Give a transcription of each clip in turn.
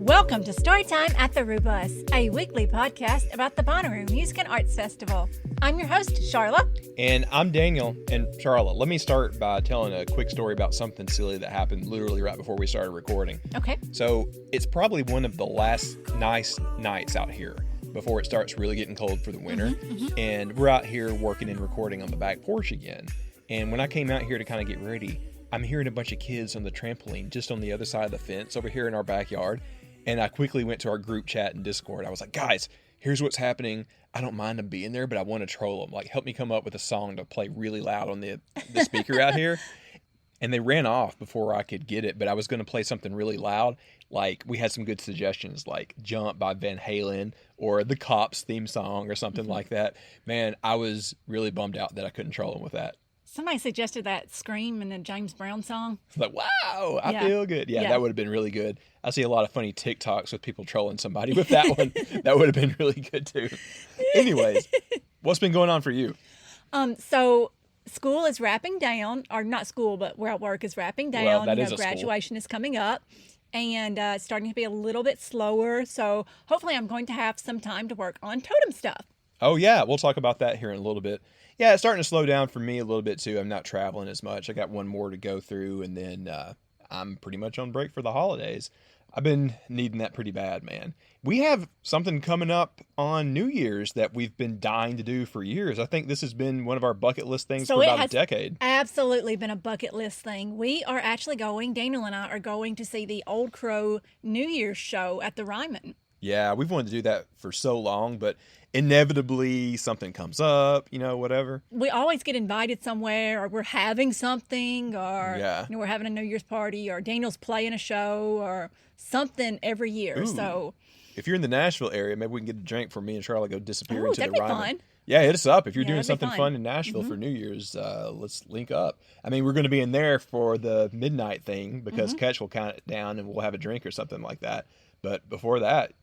Welcome to Storytime at the Roo Bus, a weekly podcast about the Bonnaroo Music and Arts Festival. I'm your host, Sharla. And I'm Daniel. And Sharla, let me start by telling a quick story about something silly that happened literally right before we started recording. Okay. So it's probably one of the last nice nights out here before it starts really getting cold for the winter. And we're out here working and recording on the back porch again. And when I came out here to kind of get ready, I'm hearing a bunch of kids on the trampoline just on the other side of the fence over here in our backyard. And I quickly went to our group chat and Discord. I was like, guys, here's what's happening. I don't mind them being there, but I want to troll them. Like, help me come up with a song to play really loud on the speaker out here. And they ran off before I could get it, but I was going to play something really loud. Like, we had some good suggestions, like Jump by Van Halen or the Cops theme song or something like that. Man, I was really bummed out that I couldn't troll them with that. Somebody suggested that Scream in the James Brown song. It's like, wow, I feel good. Yeah, that would have been really good. I see a lot of funny TikToks with people trolling somebody with that one. That would have been really good too. Anyways, what's been going on for you? So school is wrapping down, or not school, but where I work is wrapping down. Well, that is a graduation is coming up, and it's starting to be a little bit slower. So hopefully I'm going to have some time to work on totem stuff. Oh, yeah. We'll talk about that here in a little bit. Yeah, it's starting to slow down for me a little bit, too. I'm not traveling as much. I got one more to go through, and then I'm pretty much on break for the holidays. I've been needing that pretty bad, man. We have something coming up on New Year's that we've been dying to do for years. I think this has been one of our bucket list things for about a decade. Absolutely been a bucket list thing. We are actually Daniel and I are going to see the Old Crow New Year's show at the Ryman. Yeah, we've wanted to do that for so long, but inevitably something comes up, whatever. We always get invited somewhere, or we're having something, or we're having a New Year's party, or Daniel's playing a show, or something every year. Ooh. So if you're in the Nashville area, maybe we can get a drink for me and Charlotte go disappear into the that'd be Ryman. fun. Yeah, hit us up. If you're doing something fun. fun in Nashville for New Year's, let's link up. I mean, we're going to be in there for the midnight thing because Ketch will count it down and we'll have a drink or something like that. But before that,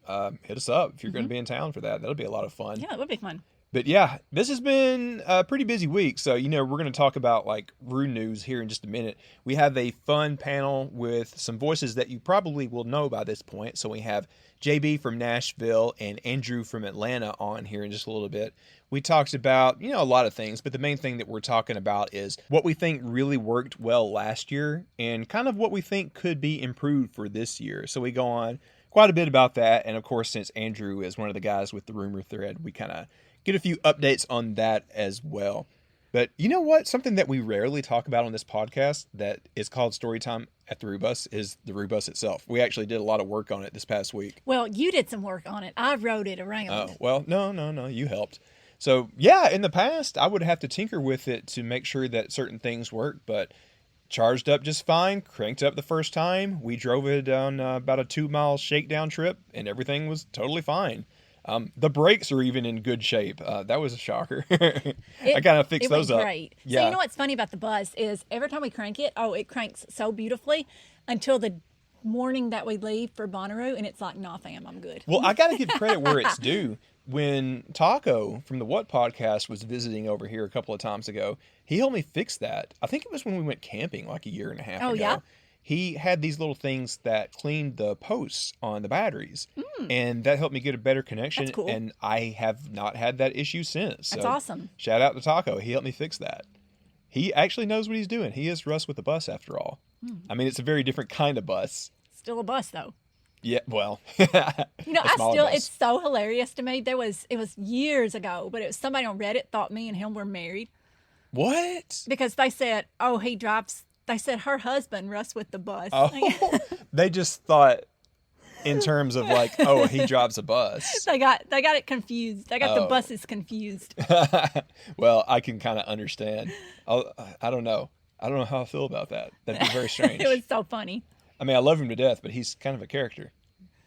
hit us up if you're going to be in town for that. That'll be a lot of fun. Yeah, it would be fun. But yeah, this has been a pretty busy week. So, we're going to talk about like Roo news here in just a minute. We have a fun panel with some voices that you probably will know by this point. So we have JB from Nashville and Andrew from Atlanta on here in just a little bit. We talked about, a lot of things, but the main thing that we're talking about is what we think really worked well last year and kind of what we think could be improved for this year. So we go on quite a bit about that. And of course, since Andrew is one of the guys with the rumor thread, we kind of get a few updates on that as well. But you know what? Something that we rarely talk about on this podcast that is called Storytime at the Roo Bus is the Roo Bus itself. We actually did a lot of work on it this past week. Well, you did some work on it. I wrote it around. Oh, well, no. You helped. So, yeah, in the past, I would have to tinker with it to make sure that certain things worked, but charged up just fine, cranked up the first time. We drove it on about a 2-mile shakedown trip, and everything was totally fine. The brakes are even in good shape. That was a shocker. I kind of fixed those up. Great. Yeah. So you know what's funny about the bus is every time we crank it, it cranks so beautifully until the morning that we leave for Bonnaroo, and it's like, nah, fam, I'm good. Well, I got to give credit where it's due. When Taco from the What Podcast was visiting over here a couple of times ago, he helped me fix that. I think it was when we went camping like a year and a half ago. Yeah? He had these little things that cleaned the posts on the batteries, and that helped me get a better connection. That's cool. And I have not had that issue since. That's so awesome. Shout out to Taco. He helped me fix that. He actually knows what he's doing. He is Russ with the bus after all. I mean, it's a very different kind of bus. Still a bus, though. Yeah, well, it's so hilarious to me. It was years ago, but it was somebody on Reddit thought me and him were married. What? Because they said, they said her husband, Russ with the bus. Oh, they just thought in terms of like, oh, he drives a bus. They got it confused. They got the buses confused. Well, I can kind of understand. I don't know. I don't know how I feel about that. That'd be very strange. It was so funny. I mean, I love him to death, but he's kind of a character.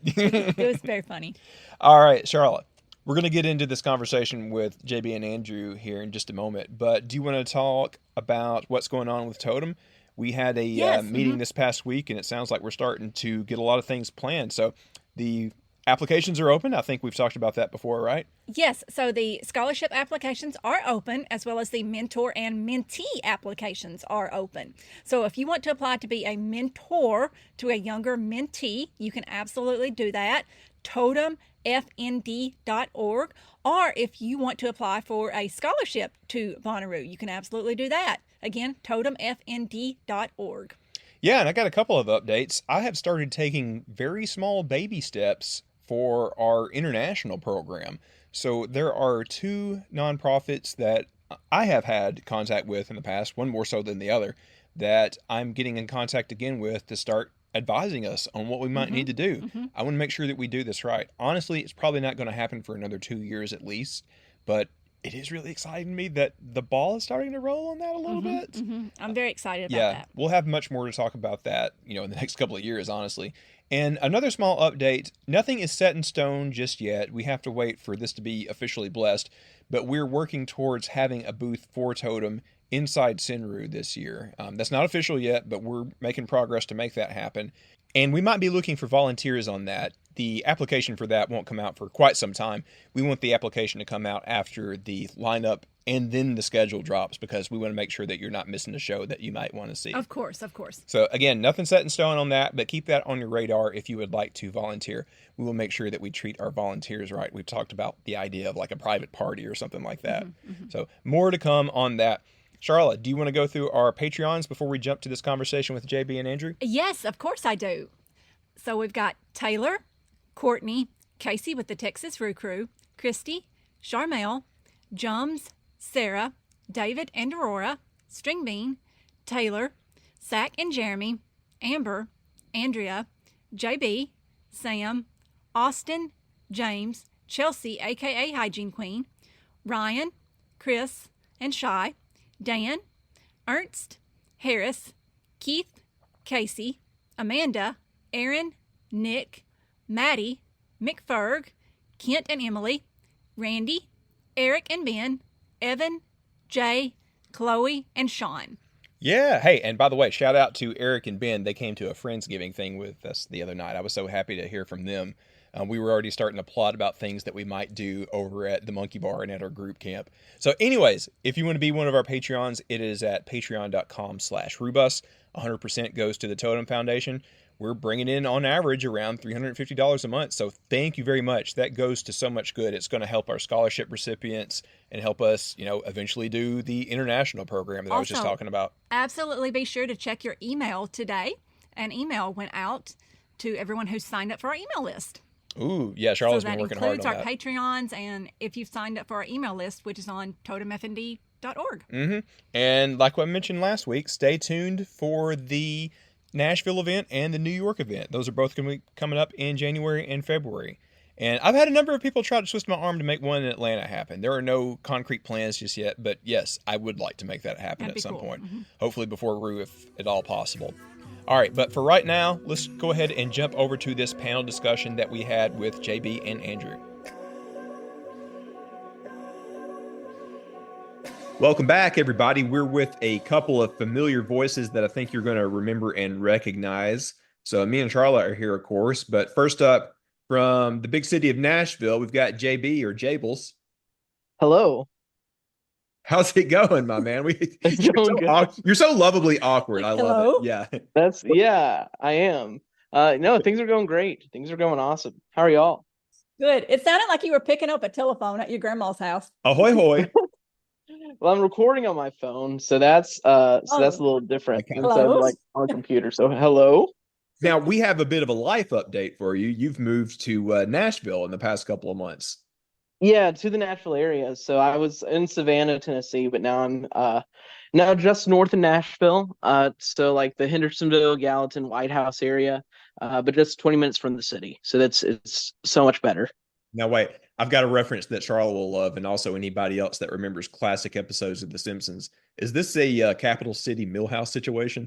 It was very funny. All right, Charlotte, we're going to get into this conversation with JB and Andrew here in just a moment, but do you want to talk about what's going on with Totem? We had a meeting this past week, and it sounds like we're starting to get a lot of things planned. So the applications are open. I think we've talked about that before, right? Yes. So the scholarship applications are open, as well as the mentor and mentee applications are open. So if you want to apply to be a mentor to a younger mentee, you can absolutely do that. TOTEMFND.org. Or if you want to apply for a scholarship to Bonnaroo, you can absolutely do that. Again, TOTEMFND.org. Yeah, and I got a couple of updates. I have started taking very small baby steps for our international program. So there are two nonprofits that I have had contact with in the past, one more so than the other, that I'm getting in contact again with to start advising us on what we might need to do. I want to make sure that we do this right. Honestly, it's probably not going to happen for another 2 years at least, but it is really exciting to me that the ball is starting to roll on that a little bit. I'm very excited about that. We'll have much more to talk about that, in the next couple of years, honestly. And another small update, nothing is set in stone just yet. We have to wait for this to be officially blessed, but we're working towards having a booth for Totem inside Sinru this year. That's not official yet, but we're making progress to make that happen. And we might be looking for volunteers on that. The application for that won't come out for quite some time. We want the application to come out after the lineup and then the schedule drops, because we want to make sure that you're not missing a show that you might want to see. Of course, of course. So again, nothing set in stone on that, but keep that on your radar if you would like to volunteer. We will make sure that we treat our volunteers right. We've talked about the idea of like a private party or something like that. So more to come on that. Sharla, do you want to go through our Patreons before we jump to this conversation with JB and Andrew? Yes, of course I do. So we've got Taylor, Courtney, Casey with the Texas Roo Crew, Christy, Charmel, Jums, Sarah, David and Aurora, Stringbean, Taylor, Zach and Jeremy, Amber, Andrea, JB, Sam, Austin, James, Chelsea, aka Hygiene Queen, Ryan, Chris, and Shy, Dan, Ernst, Harris, Keith, Casey, Amanda, Aaron, Nick, Maddie, McFerg, Kent and Emily, Randy, Eric and Ben, Evan, Jay, Chloe, and Sean. Yeah. Hey, and by the way, shout out to Eric and Ben. They came to a Friendsgiving thing with us the other night. I was so happy to hear from them. We were already starting to plot about things that we might do over at the Monkey Bar and at our group camp. So anyways, if you want to be one of our Patreons, it is at patreon.com/Roo Bus. 100% goes to the Totem Foundation. We're bringing in on average around $350 a month. So thank you very much. That goes to so much good. It's going to help our scholarship recipients and help us, eventually do the international program that I was just talking about. Absolutely be sure to check your email today. An email went out to everyone who's signed up for our email list. Ooh, yeah, Charlotte's been working hard on that. So that includes our Patreons, and if you've signed up for our email list, which is on totemfnd.org. And like what I mentioned last week, stay tuned for the Nashville event and the New York event. Those are both going to be coming up in January and February. And I've had a number of people try to twist my arm to make one in Atlanta happen. There are no concrete plans just yet, but yes, I would like to make that happen at some point. Hopefully before Roo, if at all possible. All right, but for right now, let's go ahead and jump over to this panel discussion that we had with JB and Andrew. Welcome back, everybody. We're with a couple of familiar voices that I think you're going to remember and recognize. So me and Sharla are here, of course. But first up, from the big city of Nashville, we've got JB or Jables. Hello. How's it going, my man? You're so lovably awkward. I love it. Yeah. Yeah, I am. No, things are going great. Things are going awesome. How are y'all? Good. It sounded like you were picking up a telephone at your grandma's house. Ahoy, hoy. Well, I'm recording on my phone, so that's a little different instead of like on a computer. So hello. Now we have a bit of a life update for you. You've moved to Nashville in the past couple of months. Yeah, to the Nashville area. So I was in Savannah, Tennessee, but now I'm now just north of Nashville. So like the Hendersonville, Gallatin, White House area, but just 20 minutes from the city. So it's so much better. Now wait, I've got a reference that Charlotte will love, and also anybody else that remembers classic episodes of The Simpsons. Is this a capital city Millhouse situation?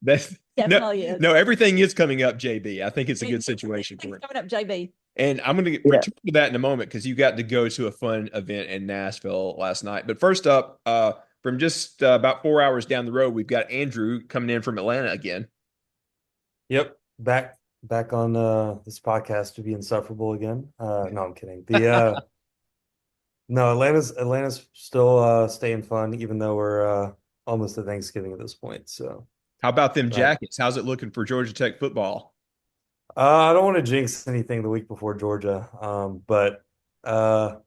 That's definitely is. No, everything is coming up, JB. I think it's a good situation for it. Coming up, JB. And I'm going to return to that in a moment because you got to go to a fun event in Nashville last night. But first up, from just about 4 hours down the road, we've got Andrew coming in from Atlanta again. Yep, back back on this podcast to be insufferable again. No, I'm kidding. The no, Atlanta's still staying fun, even though we're almost at Thanksgiving at this point. So, How about them but Jackets? How's it looking for Georgia Tech football? I don't want to jinx anything the week before Georgia. But uh,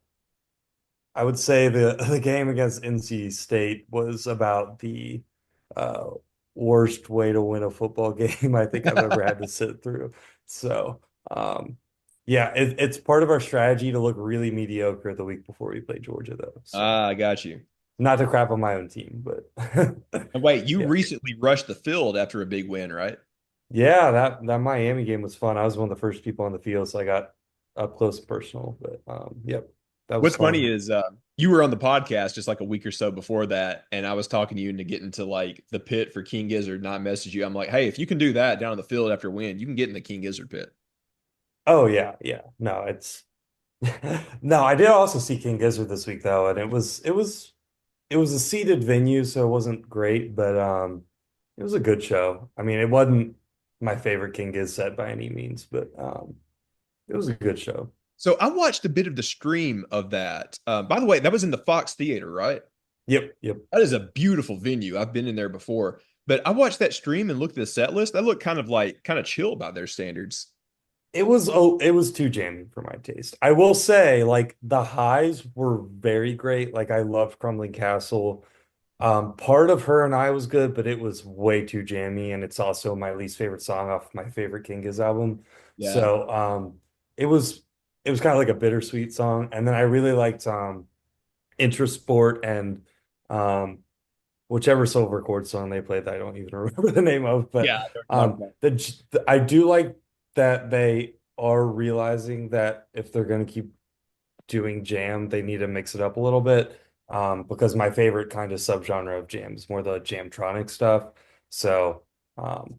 I would say the game against NC State was about the uh, worst way to win a football game I think I've ever had to sit through. So, yeah, it's part of our strategy to look really mediocre the week before we play Georgia, though. So, I got you. not to crap on my own team, but And wait, you yeah, recently rushed the field after a big win, right? yeah, that Miami game was fun. I was one of the first people on the field, so I got up close and personal. But yep, that was What's funny fun. is you were on the podcast just like a week or so before that, and I was talking to you into getting to like the pit for King Gizzard, and I messaged you. I'm like, hey, if you can do that down on the field after a win, you can get in the King Gizzard pit. Oh yeah, yeah. No, it's no, I did also see King Gizzard this week though, and it was a seated venue, so it wasn't great, but it was a good show. I mean, it wasn't my favorite King Giz set by any means, but it was a good show. So I watched a bit of the stream of that. By the way, that was in the Fox Theater, right? Yep, yep. That is a beautiful venue. I've been in there before, but I watched that stream and looked at the set list. That looked kind of chill by their standards. It was too jammy for my taste. I will say, like the highs were very great. Like I loved Crumbling Castle. Part of Her and I was good, but it was way too jammy, and it's also my least favorite song off my favorite King Giz album. Yeah. So it was it was kind of like a bittersweet song. And then I really liked Intersport and um whichever Silver Chord song they played that I don't even remember the name of, but Yeah, I know what you're talking about. I do like that they are realizing that if they're going to keep doing jam, they need to mix it up a little bit. Because my favorite kind of subgenre of jam is more the jamtronic stuff. So, um,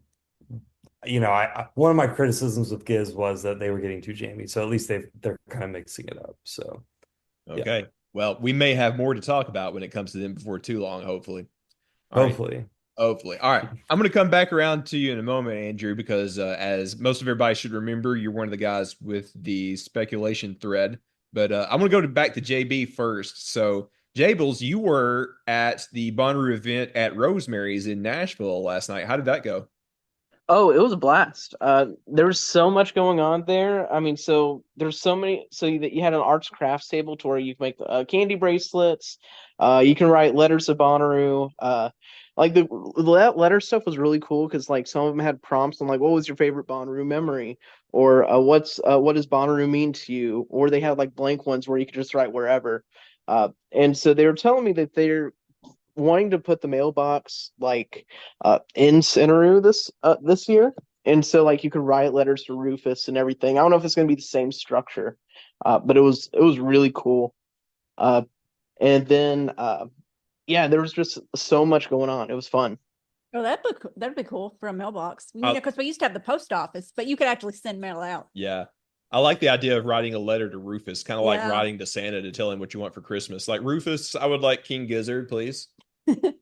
one of my criticisms of Giz was that they were getting too jammy. So at least they're kind of mixing it up. So yeah, Okay. Well, we may have more to talk about when it comes to them before too long, hopefully. All right. hopefully. Hopefully. All right. I'm going to come back around to you in a moment, Andrew, because as most of everybody should remember, you're one of the guys with the speculation thread. But I'm going to go back to JB first. So, Jables, you were at the Bonnaroo event at Rosemary's in Nashville last night. How did that go? Oh, it was a blast. There was so much going on there. I mean, so there's so many. So that you had an arts crafts table to where you can make candy bracelets. You can write letters to Bonnaroo. Like the letter stuff was really cool because like some of them had prompts on like what was your favorite Bonnaroo memory or what does Bonnaroo mean to you, or they had like blank ones where you could just write wherever. And so they were telling me that they're wanting to put the mailbox like in Centeroo this year. And so like you could write letters to Rufus and everything. I don't know if it's gonna be the same structure, but it was really cool. Uh and then yeah, there was just so much going on. It was fun. Oh, that'd be cool for a mailbox. You know, Uh, because we used to have the post office, but you could actually send mail out. yeah. I like the idea of writing a letter to Rufus, kind of like Yeah. writing to Santa to tell him what you want for Christmas. Like, Rufus, I would like King Gizzard, please. Can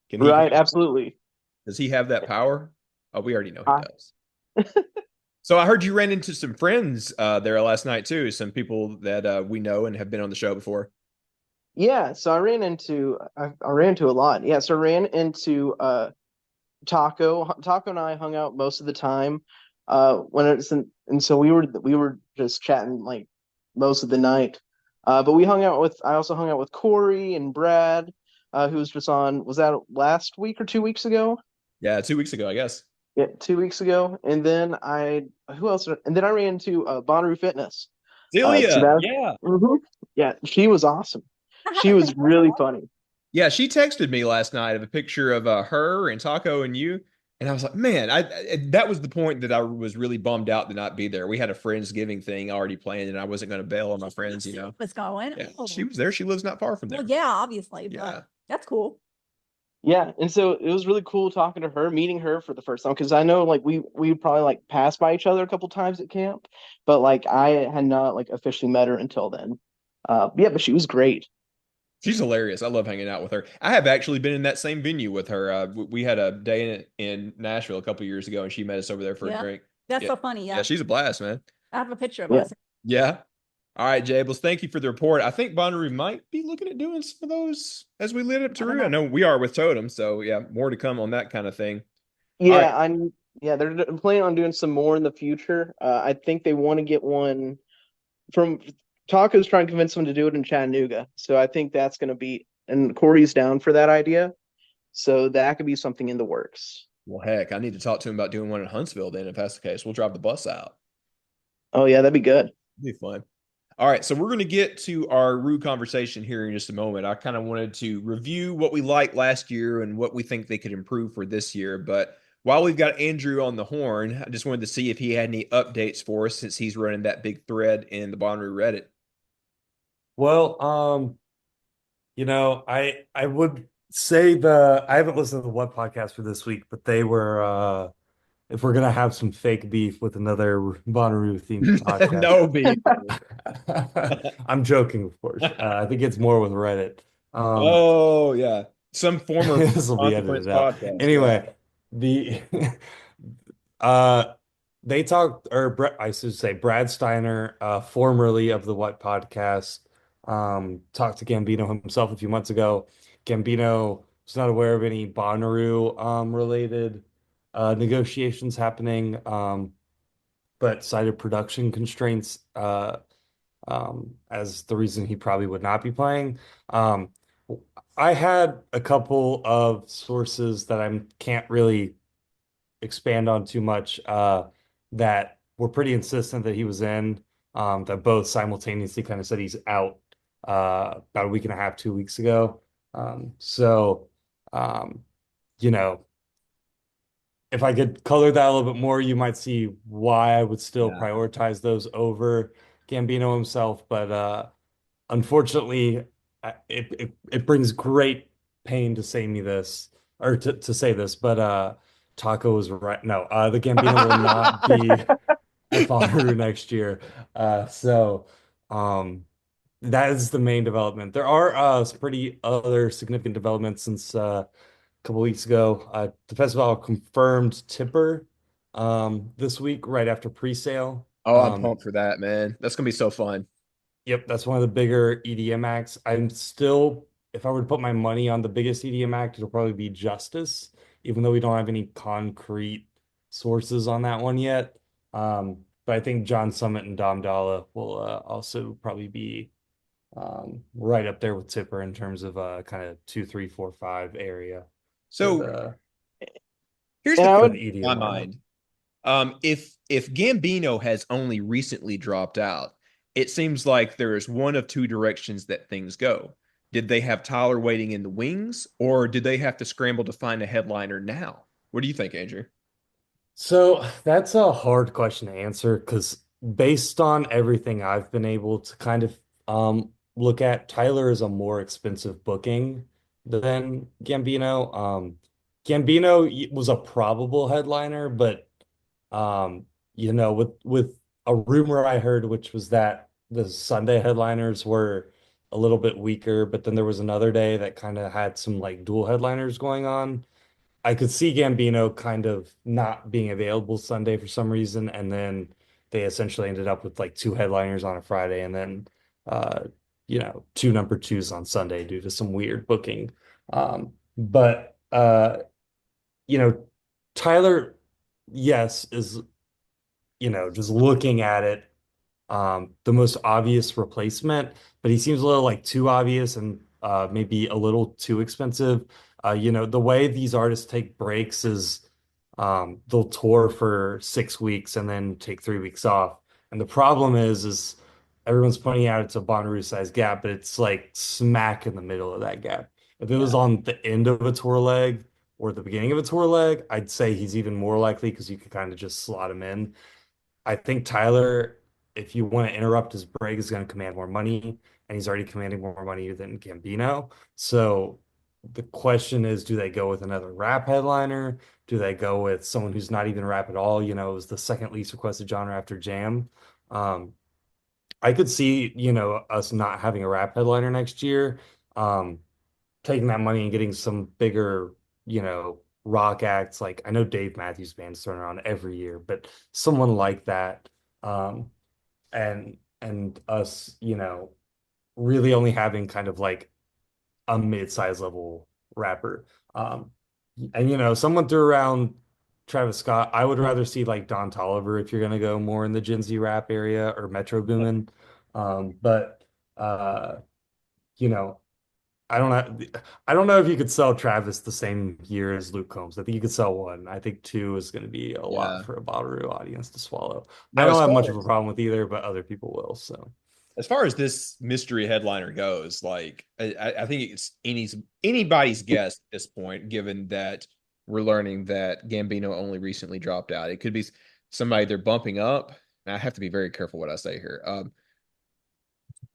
he, Right, absolutely. does he have that power? Oh, we already know he Uh, does. So I heard you ran into some friends there last night too. Some people that we know and have been on the show before. yeah, so I ran into a lot. Yeah, so I ran into Taco. Taco and I hung out most of the time. When it's and so we were just chatting like most of the night. But I also hung out with Corey and Brad, who was just on, was that last week or 2 weeks ago? Yeah, 2 weeks ago, I guess. Yeah, 2 weeks ago. And then who else? And then I ran into Bonnaroo Fitness. So Celia, that, yeah. mhm. Yeah, she was awesome. I She haven't was seen her in a really while. funny. Yeah, she texted me last night of a picture of her and Taco and you. And I was like, man, that was the point that I was really bummed out to not be there. We had a Friendsgiving thing already planned, and I wasn't going to bail on my friends, you know. Was going. Yeah, Oh. she was there. She lives not far from there. Well, yeah, obviously, Yeah. but that's cool. Yeah, and so it was really cool talking to her, meeting her for the first time because I know like we probably like passed by each other a couple times at camp, but like I had not like officially met her until then. Yeah, but she was great. She's hilarious. I love hanging out with her. I have actually been in that same venue with her. We had a day in Nashville a couple years ago, and she met us over there for a Yeah. drink. That's Yeah. so funny. Yeah, Yeah. she's a blast, man. I have a picture of Yeah. us. Yeah. All right, Jables, thank you for the report. I think Bonnaroo might be looking at doing some of those as we lead up I to don't Roo. I know. know we are with Totem, so yeah, more to come on that kind of thing. All right. Yeah, they're planning on doing some more in the future. I think they want to get one from Taco's trying to convince them to do it in Chattanooga. So I think that's going to be, and Corey's down for that idea. So that could be something in the works. Well, heck, I need to talk to him about doing one in Huntsville then, if that's the case. We'll drive the bus out. Oh yeah, that'd be good. It'll be fun. All right, so we're going to get to our Roo conversation here in just a moment. I kind of wanted to review what we liked last year and what we think they could improve for this year. But while we've got Andrew on the horn, I just wanted to see if he had any updates for us since he's running that big thread in the Bonnaroo Reddit. Well, I would say I haven't listened to the What podcast for this week, but they were if we're gonna have some fake beef with another Bonnaroo themed podcast. No beef. I'm joking, of course. I think it's more with Reddit. Um, Oh, yeah. Some former this will be Consequence edited out. podcast. Yeah. Anyway, the uh they talked, or I should say Brad Steiner, formerly of the What podcast, talked to Gambino himself a few months ago. Gambino was not aware of any Bonnaroo related negotiations happening, but cited production constraints as the reason he probably would not be playing. Um, I had a couple of sources that I can't really expand on too much that were pretty insistent that he was in, that both simultaneously kind of said he's out about a week and a half, 2 weeks ago. So, um, you know, if I could color that a little bit more, you might see why I would still Yeah. prioritize those over Gambino himself. But unfortunately, it brings great pain to say me this, or to say this, but Taco was right. No, the Gambino will not be at Bonnaroo next year. So um, that is the main development. There are some pretty other significant developments since couple weeks ago. The festival confirmed Tipper this week right after pre-sale. Oh, I'm pumped for that, man. That's gonna be so fun. Yep, that's one of the bigger EDM acts. I'm still, if I were to put my money on the biggest EDM act, it'll probably be Justice, even though we don't have any concrete sources on that one yet. But I think John Summit and Dom Dalla will also probably be right up there with Tipper in terms of kind of 2, 3, 4, 5 area for So the here's And the I thing would, the in my EDM lineup. mind. If Gambino has only recently dropped out, it seems like there is one of two directions that things go. Did they have Tyler waiting in the wings, or did they have to scramble to find a headliner now? What do you think, Andrew? So that's a hard question to answer because based on everything I've been able to kind of look at, Tyler is a more expensive booking than Gambino. Gambino was a probable headliner, but um, with a rumor I heard, which was that the Sunday headliners were a little bit weaker, but then there was another day that kind of had some like dual headliners going on. I could see Gambino kind of not being available Sunday for some reason, and then they essentially ended up with like two headliners on a Friday, and then uh, two number twos on Sunday due to some weird booking. But you know, Tyler, yes, is just looking at it, the most obvious replacement, but he seems a little like too obvious and maybe a little too expensive. The way these artists take breaks is they'll tour for 6 weeks and then take 3 weeks off. And the problem is everyone's pointing out it's a Bonnaroo size gap, but it's like smack in the middle of that gap. If it was Yeah. on the end of a tour leg or the beginning of a tour leg, I'd say he's even more likely because you could kind of just slot him in. I think Tyler, if you want to interrupt his break, is going to command more money, and he's already commanding more money than Gambino. So the question is, do they go with another rap headliner? Do they go with someone who's not even rap at all? It was the second least requested genre after Jam. Um, I could see, us not having a rap headliner next year, taking that money and getting some bigger, rock acts. Like I know Dave Matthews Band's thrown around every year, but someone like that, um, and us, really only having kind of like a mid-size level rapper. Um, and someone threw around Travis Scott. I would rather see like Don Toliver if you're gonna go more in the Gen Z rap area or Metro Boomin. But you know, I don't know. I don't know if you could sell Travis the same year as Luke Combs. I think you could sell one. I think two is going to be a lot Yeah. for a Bonnaroo audience to swallow. I Now, don't have much of a problem with either, but other people will. So as far as this mystery headliner goes, like I think it's anybody's guess at this point, given that we're learning that Gambino only recently dropped out. It could be somebody they're bumping up. And I have to be very careful what I say here.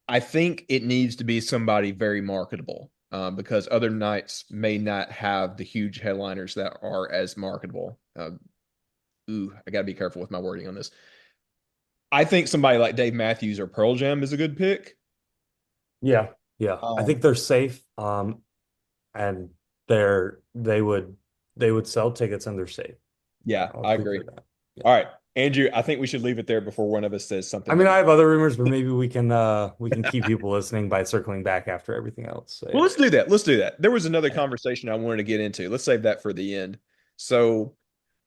I think it needs to be somebody very marketable, because other nights may not have the huge headliners that are as marketable. I got to be careful with my wording on this. I think somebody like Dave Matthews or Pearl Jam is a good pick. yeah, yeah, I think they're safe. And they would sell tickets and they're safe. Yeah, I'll I agree agree. with that. Yeah. All right, Andrew, I think we should leave it there before one of us says something. I mean, I have other rumors, but maybe we can keep people listening by circling back after everything else. So, Well, let's do that. Let's do that. There was another conversation I wanted to get into. Let's save that for the end. So,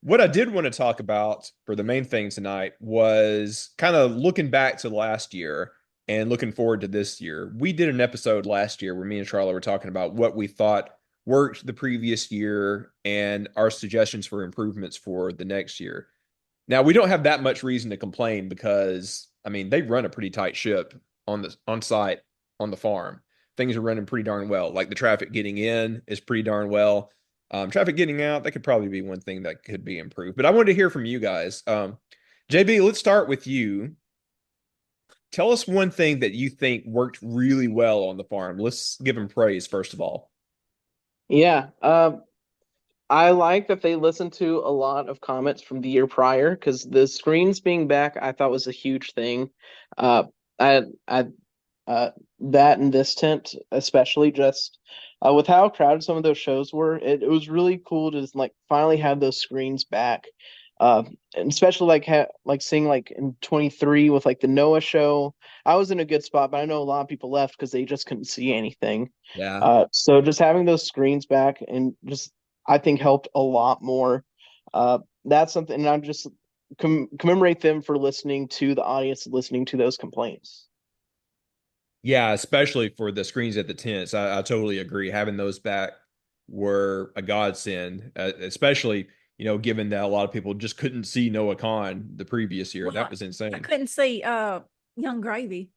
what I did want to talk about for the main thing tonight was kind of looking back to last year and looking forward to this year. We did an episode last year where me and Charlotte were talking about what we thought worked the previous year and our suggestions for improvements for the next year. Now, we don't have that much reason to complain because, I mean, they run a pretty tight ship on site on the farm. Things are running pretty darn well. Like the traffic getting in is pretty darn well. Traffic getting out, that could probably be one thing that could be improved. But I wanted to hear from you guys. JB, let's start with you. Tell us one thing that you think worked really well on the farm. Let's give them praise, first of all. Yeah. I like that they listened to a lot of comments from the year prior because the screens being back, I thought was a huge thing. Uh, I that and this tent, especially just with how crowded some of those shows were, it was really cool to just, like finally have those screens back. And especially like seeing like in 23 with like the Noah show, I was in a good spot, but I know a lot of people left because they just couldn't see anything. Yeah. So just having those screens back and just I think helped a lot more. That's something, and I just commemorate them for listening to the audience, listening to those complaints. Yeah, especially for the screens at the tents. I totally agree. Having those back were a godsend, especially, given that a lot of people just couldn't see Noah Khan the previous year. Well, That was I insane. couldn't see Young Gravy.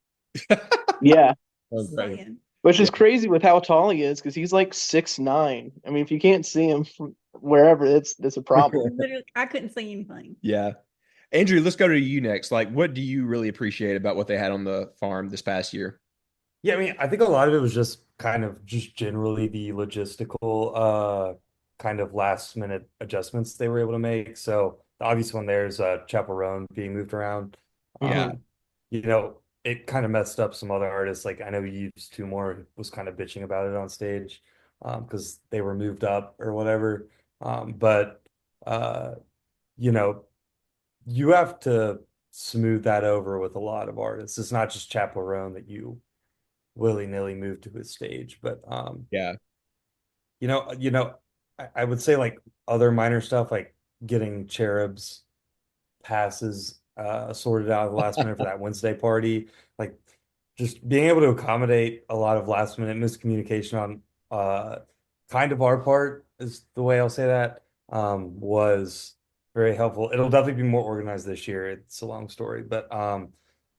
Yeah. Okay. Which is crazy with how tall he is because he's like 6'9". I mean, if you can't see him from wherever, it's a problem. Literally, I couldn't see anything. Yeah. Andrew, let's go to you next. Like, what do you really appreciate about what they had on the farm this past year? Yeah, I mean, I think a lot of it was just kind of just generally the logistical kind of last minute adjustments they were able to make. So the obvious one there is Chapel Roan being moved around. Yeah. It kind of messed up some other artists. Like I know Used Two More was kind of bitching about it on stage because they were moved up or whatever. But you know, you have to smooth that over with a lot of artists. It's not just Chapel Roan that you willy-nilly move to his stage. But Yeah. I would say like other minor stuff like getting Cherub's passes sorted out at the last minute for that Wednesday party. Like just being able to accommodate a lot of last minute miscommunication on kind of our part is the way I'll say that was very helpful. It'll definitely be more organized this year. It's a long story, but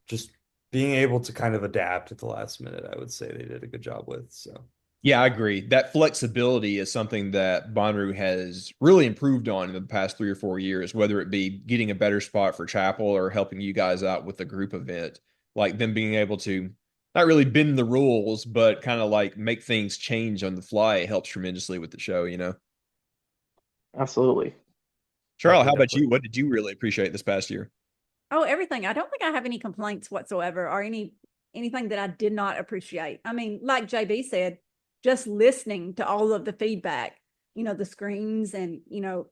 just being able to kind of adapt at the last minute, I would say they did a good job with. So Yeah, I agree. That flexibility is something that Bonnaroo has really improved on in the past 3 or 4 years, whether it be getting a better spot for Chapel or helping you guys out with the group event. Like them being able to not really bend the rules, but kind of like make things change on the fly helps tremendously with the show. Absolutely. Charles, how about you? What did you really appreciate this past year? Oh, everything. I don't think I have any complaints whatsoever or anything that I did not appreciate. I mean, like JB said, just listening to all of the feedback. the screens and,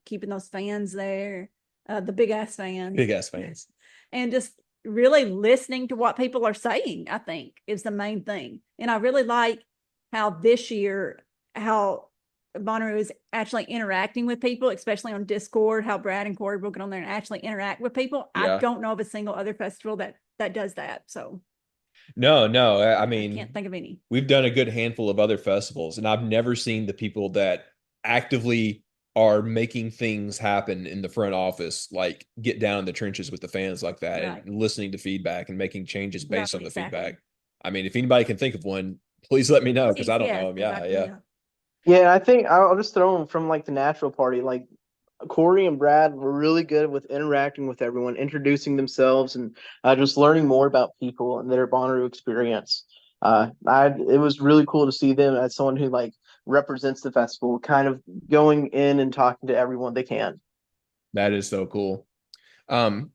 keeping those fans there, the big ass fans. Big ass fans. And just really listening to what people are saying, I think, is the main thing. And I really like how this year, how Bonnaroo is actually interacting with people, especially on Discord, how Brad and Corey will get on there and actually interact with people. Yeah. I don't know of a single other festival that does that. So No, I I mean, can't think of any. we've done a good handful of other festivals, and I've never seen the people that actively are making things happen in the front office, like get down in the trenches with the fans like that, Right. and listening to feedback and making changes based Right, on the exactly. feedback. I mean, if anybody can think of one, please let me know, because I don't know them. Yeah, exactly, yeah. Yeah, I think I'll just throw them from like the natural party. Like Corey and Brad were really good with interacting with everyone, introducing themselves, and just learning more about people and their Bonnaroo experience. It was really cool to see them as someone who like represents the festival, kind of going in and talking to everyone they can. That is so cool. Um,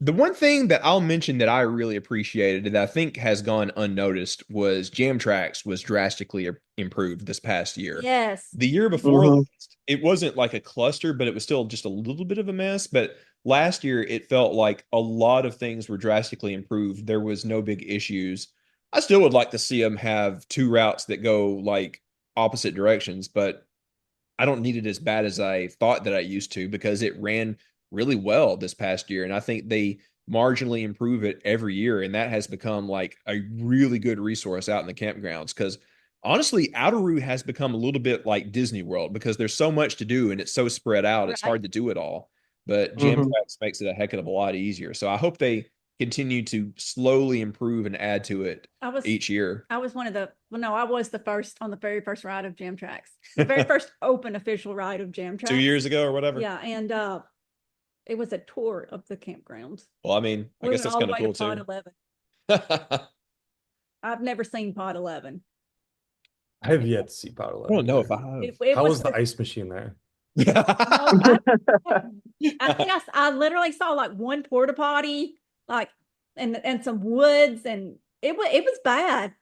The one thing that I'll mention that I really appreciated and that I think has gone unnoticed was Jam Tracks was drastically improved this past year. Yes. The year before, it wasn't like a cluster, but it was still just a little bit of a mess. But last year, it felt like a lot of things were drastically improved. There was no big issues. I still would like to see them have two routes that go like opposite directions, but I don't need it as bad as I thought that I used to because it ran really well this past year. And I think they marginally improve it every year. And that has become like a really good resource out in the campgrounds. Because honestly, Outer Route has become a little bit like Disney World because there's so much to do and it's so spread out. It's hard to do it all. But Jam Tracks makes it a heck of a lot easier. So I hope they continue to slowly improve and add to it each year. I was I was the first on the very first ride of Jam Tracks, the very first open official ride of Jam Tracks 2 years ago or whatever. Yeah, and it was a tour of the campgrounds. Well, I mean, I guess that's kind of cool Pod too. 11. I've never seen Pod 11. I have yet to see Pod 11. I don't know if I have. How was the ice machine there? I think I literally saw like one porta potty, like and some woods, and it was bad.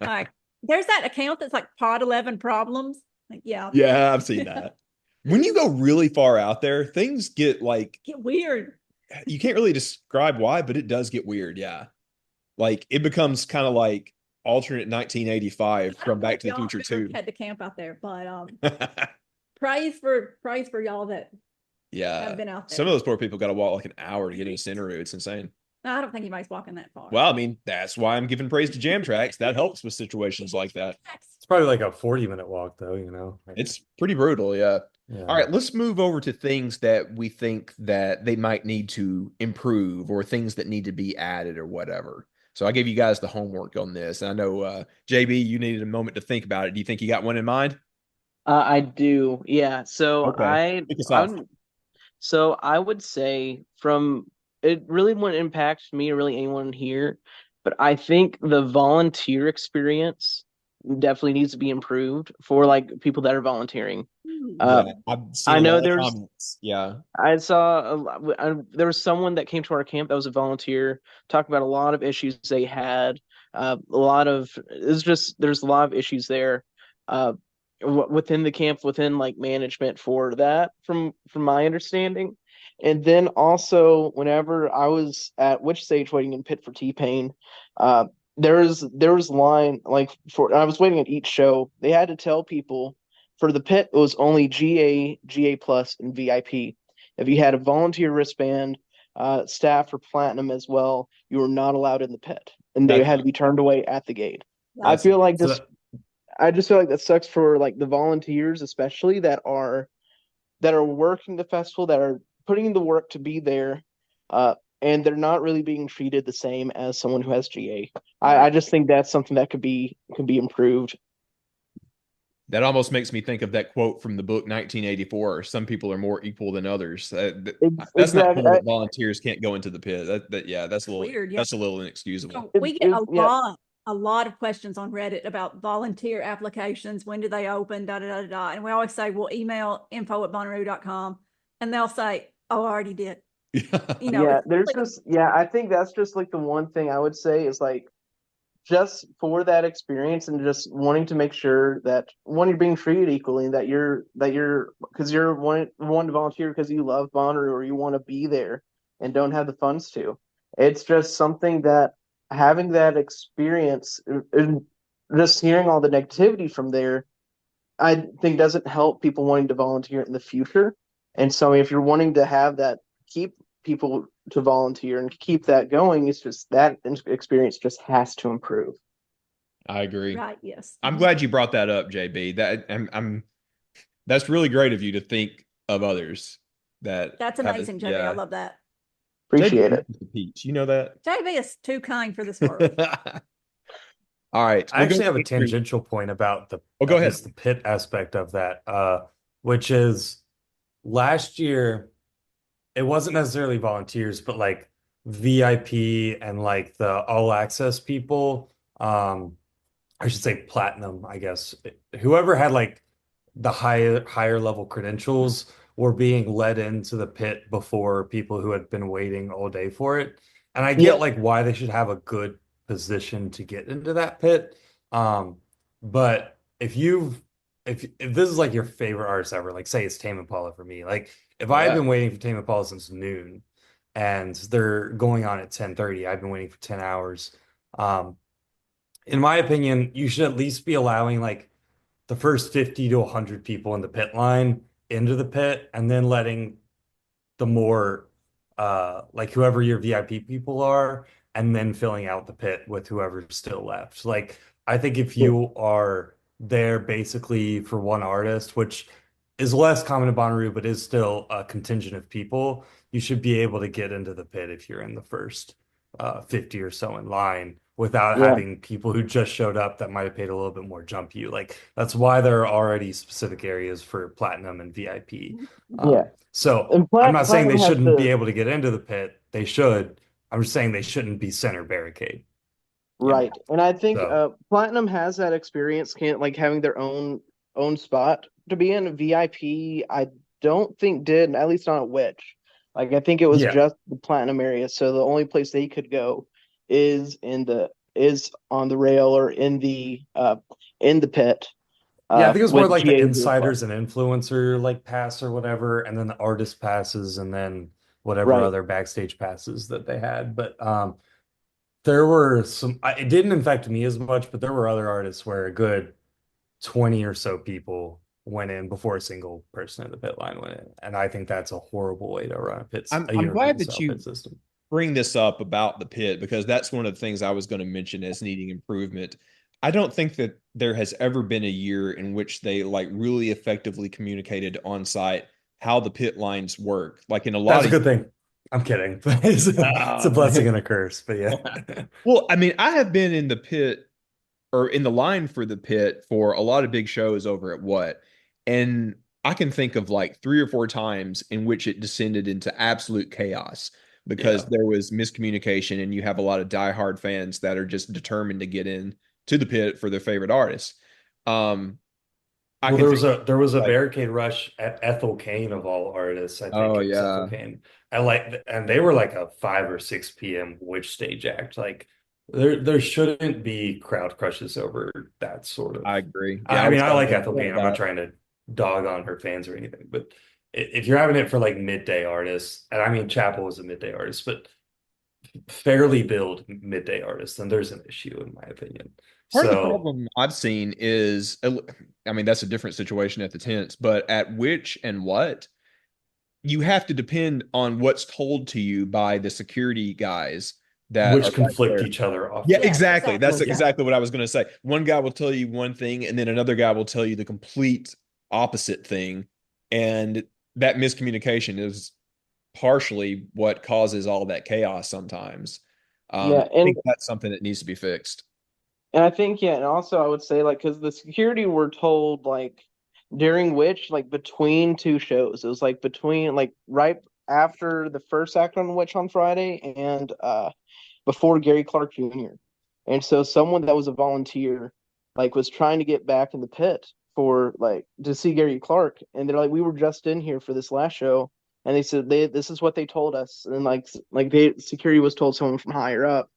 Like there's that account that's like Pod 11 problems. Like, yeah, I've seen that. When you go really far out there, things get weird. You can't really describe why, but it does get weird. Yeah, like it becomes kind of like alternate 1985 from Back to the Future 2. Had to camp out there, but praise for y'all that have been out there. Some of those poor people got to walk like an hour to get to Bonnaroo. It's insane. I don't think anybody's walking that far. Well, I mean, that's why I'm giving praise to Jam Tracks. That helps with situations like that. It's probably like a 40-minute walk, though. It's pretty brutal. Yeah. All right, let's move over to things that we think that they might need to improve or things that need to be added or whatever. So I gave you guys the homework on this. I know, JB, you needed a moment to think about it. Do you think you got one in mind? I do. Yeah. So Okay. I would say it really wouldn't impact me or really anyone here, but I think the volunteer experience definitely needs to be improved for like people that are volunteering. I know there's comments. Yeah. I saw there was someone that came to our camp that was a volunteer, talked about a lot of issues they had. There's a lot of issues there within the camp, within like management for that, from my understanding. And then also, whenever I was at Witch Stage waiting in pit for T-Pain, there was line like I was waiting at each show. They had to tell people for the pit it was only GA plus, and VIP. If you had a volunteer wristband, staff for Platinum as well, you were not allowed in the pit, and they had to be turned away at the gate. I just feel like that sucks for like the volunteers, especially that are working the festival, that are putting in the work to be there, and they're not really being treated the same as someone who has GA. I just think that's something that could be improved. That almost makes me think of that quote from the book 1984. Some people are more equal than others. That's exactly. Not cool that volunteers can't go into the pit. That's a little weird. That's a little inexcusable. So we get a lot of questions on Reddit about volunteer applications. When do they open? And we always say, we'll email info@bonnaroo.com, and they'll say, "Oh, I already did." I think that's just like the one thing I would say is like just for that experience and just wanting to make sure that one, you're being treated equally, and that you're because you're one to volunteer because you love Bonnaroo or you want to be there and don't have the funds to. It's just something that having that experience and just hearing all the negativity from there, I think doesn't help people wanting to volunteer in the future. And so if you're wanting to have that, keep people to volunteer and keep that going, it's just that experience just has to improve. I agree. Right. Yes. I'm glad you brought that up, JB. That's really great of you to think of others that That's have amazing, JB. I love that. Appreciate it. The peach. You know that? JB is too kind for this world. All right. I actually have a tangential point about go ahead. the pit aspect of that, which is last year it wasn't necessarily volunteers, but like VIP and like the all access people, I should say platinum, I guess. Whoever had like the higher level credentials were being led into the pit before people who had been waiting all day for it. And I get Yeah. like why they should have a good position to get into that pit. But if this is like your favorite artist ever, like say it's Tame Impala for me, like if I had been waiting for Tame Impala since noon and they're going on at 10:30, I've been waiting for 10 hours. In my opinion, you should at least be allowing like the first 50 to 100 people in the pit line into the pit and then letting the more like whoever your VIP people are and then filling out the pit with whoever's still left. Like I think if you are there basically for one artist, which is less common in Bonnaroo, but is still a contingent of people, you should be able to get into the pit if you're in the first 50 or so in line without having people who just showed up that might have paid a little bit more jump you. Like that's why there are already specific areas for platinum and VIP. So I'm not saying they shouldn't be able to get into the pit. They should. I'm just saying they shouldn't be center barricade. Right. And I think platinum has that experience, can't like having their own spot to be in. VIP, I don't think did, at least not at Witch. Like I think it was just the platinum area. So the only place they could go is on the rail or in the pit. Yeah, I think it was more like the insiders and influencer like pass or whatever, and then the artist passes, and then whatever other backstage passes that they had. But there were some. It didn't affect me as much, but there were other artists where a good 20 or so people went in before a single person in the pit line went in, and I think that's a horrible way to run a pit. I'm glad that you bring this up about the pit because that's one of the things I was going to mention as needing improvement. I don't think that there has ever been a year in which they like really effectively communicated on site how the pit lines work. Like in a lot That's a good thing. I'm kidding. It's a blessing and a curse, but yeah. Well, I mean, I have been in the pit or in the line for the pit for a lot of big shows over at What, and I can think of like 3 or 4 times in which it descended into absolute chaos because there was miscommunication and you have a lot of diehard fans that are just determined to get in to the pit for their favorite artists. There was a barricade rush at Ethel Kane of all artists. I think Oh it was yeah. Ethel Kane. And they were like a 5 or 6 p.m. Witch stage act. Like there shouldn't be crowd crushes over that sort of. I agree. Yeah, I mean, I like Ethel Kane. I'm not trying to dog on her fans or anything, but if you're having it for like midday artists, and I mean Chapel was a midday artist, but fairly billed midday artists, then there's an issue in my opinion. Part of the problem I've seen is, I mean, that's a different situation at the tents, but at Which and What, you have to depend on what's told to you by the security guys that which conflict each other off. Yeah, exactly. That's exactly what I was going to say. One guy will tell you one thing, and then another guy will tell you the complete opposite thing. And that miscommunication is partially what causes all that chaos sometimes. I think that's something that needs to be fixed. And I think, and also I would say, like, because the security were told, like, during Witch, like, between 2 shows. It was, like, between, like, right after the first act on Witch on Friday and before Gary Clark Jr. And so someone that was a volunteer, like, was trying to get back in the pit for, like, to see Gary Clark. And they're like, we were just in here for this last show. And they said, this is what they told us. And, like security was told someone from higher up.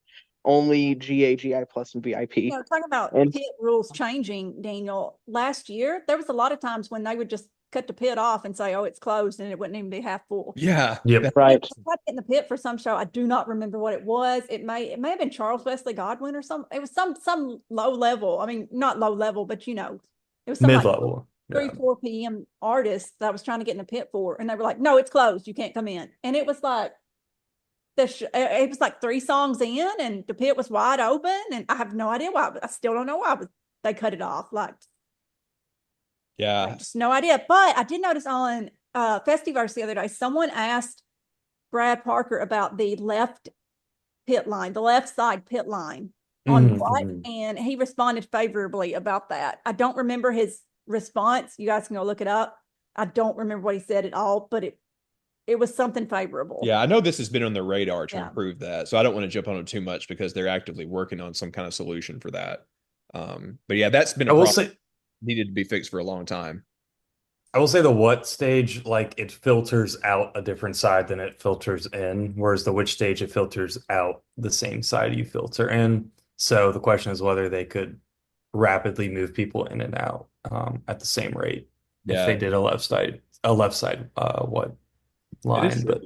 only GA, GI plus, and VIP. Talking about And pit rules changing, Daniel, last year, there was a lot of times when they would just cut the pit off and say, oh, it's closed, and it wouldn't even be half full. Yeah. Yep. right, In the pit for some show, I do not remember what it was. It may have been Charles Wesley Godwin or something. It was some low level. I mean, not low level, but it was some like Mid-level. 3, 4 p.m. artist that I was trying to get in the pit for, and they were like, "No, it's closed. You can't come in." And it was like it was like 3 songs in, and the pit was wide open, and I have no idea why. I still don't know why they cut it off. Yeah. Just no idea. But I did notice on Festiverse the other day, someone asked Brad Parker about the left pit line, the left side pit line on what, and he responded favorably about that. I don't remember his response. You guys can go look it up. I don't remember what he said at all, but it was something favorable. Yeah, I know this has been on their radar to improve that, so I don't want to jump on them too much because they're actively working on some kind of solution for that. But yeah, that's been a problem needed to be fixed for a long time. I will say the what stage, like it filters out a different side than it filters in, whereas the which stage it filters out the same side you filter in. So the question is whether they could rapidly move people in and out at the same rate if they did a left side what line. But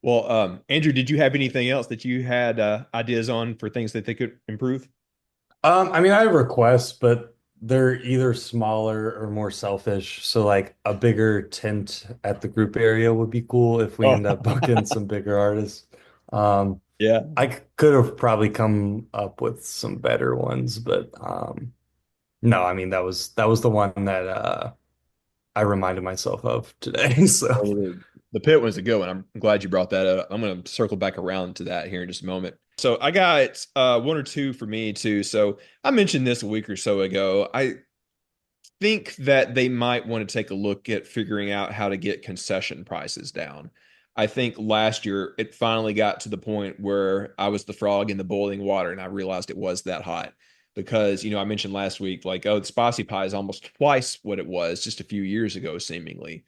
well, Andrew, did you have anything else that you had ideas on for things that they could improve? I mean, I have requests, but they're either smaller or more selfish. So like a bigger tent at the group area would be cool if we end up booking some bigger artists. Yeah, I could have probably come up with some better ones, but no, I mean that was the one that I reminded myself of today. So the pit one's a good one. I'm glad you brought that up. I'm going to circle back around to that here in just a moment. So I got 1 or 2 for me too. So I mentioned this a week or so ago. I think that they might want to take a look at figuring out how to get concession prices down. I think last year it finally got to the point where I was the frog in the boiling water and I realized it was that hot because, I mentioned last week, like, oh, the spicy pie is almost twice what it was just a few years ago, seemingly.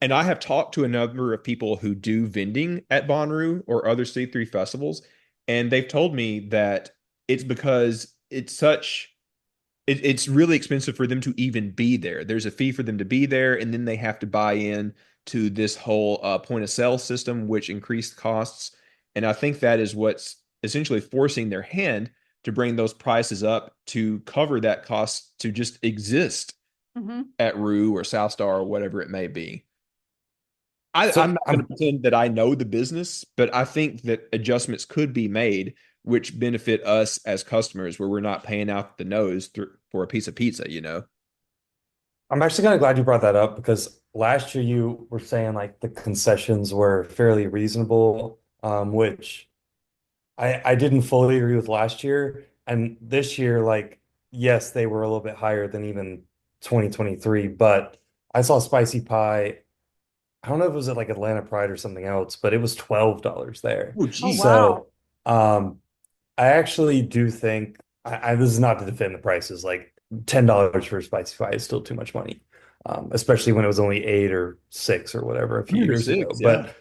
And I have talked to a number of people who do vending at Bonnaroo or other C3 festivals, and they've told me that it's because it's really expensive for them to even be there. There's a fee for them to be there, and then they have to buy in to this whole point of sale system, which increased costs. And I think that is what's essentially forcing their hand to bring those prices up to cover that cost to just exist at Roo or South Star or whatever it may be. I'm not going to pretend that I know the business, but I think that adjustments could be made which benefit us as customers where we're not paying out the nose for a piece of pizza, I'm actually kind of glad you brought that up because last year you were saying like the concessions were fairly reasonable, which I didn't fully agree with last year. And this year, like, yes, they were a little bit higher than even 2023, but I saw spicy pie. I don't know if it was at like Atlanta Pride or something else, but it was $12 there. Oh, geez. Wow. So, I actually do think this is not to defend the prices. Like $10 for a spicy pie is still too much money, especially when it was only 8 or 6 or whatever a few years ago. Yeah.